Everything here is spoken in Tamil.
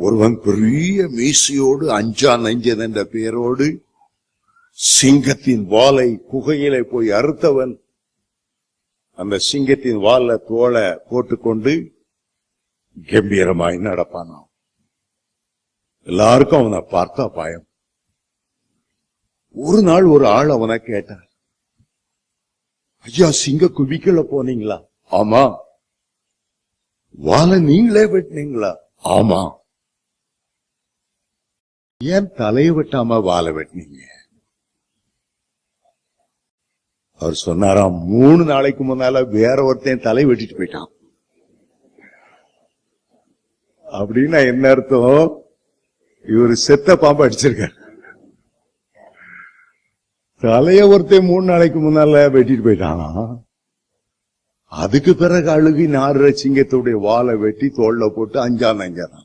ஒருவன் பெரிய மீசையோடு அஞ்சான் நஞ்சன் என்ற பெயரோடு சிங்கத்தின் வாலை குகையிலே போய் அறுத்தவன் அந்த சிங்கத்தின் வால்ல தோலை போட்டுக்கொண்டு கம்பீரமாய் நடப்பானாம். எல்லாருக்கும் அவனை பார்த்தா பயம். ஒரு நாள் ஒரு ஆள் அவனை கேட்டார், ஐயா சிங்க குவிக்கல போனீங்களா? ஆமா. வாலை நீங்களே வெட்டினீங்களா? ஆமா. ஏன் தலையை வெட்டாம வாலை வெட்டினீங்க? அவர் சொன்னாராம், 3 நாளைக்கு முன்னால வேற ஒருத்தன் தலை வெட்டிட்டு போயிட்டான். அப்படின்னா என்ன அர்த்தம்? இவர் செத்த பாம்பு அடிச்சிருக்கார். தலைய ஒருத்தன் 3 நாளைக்கு முன்னால வெட்டிட்டு போயிட்டானா? அதுக்கு பிறகு அழுகி நாடுற சிங்கத்துடைய வாலை வெட்டி தோல்ல போட்டு அஞ்சான்.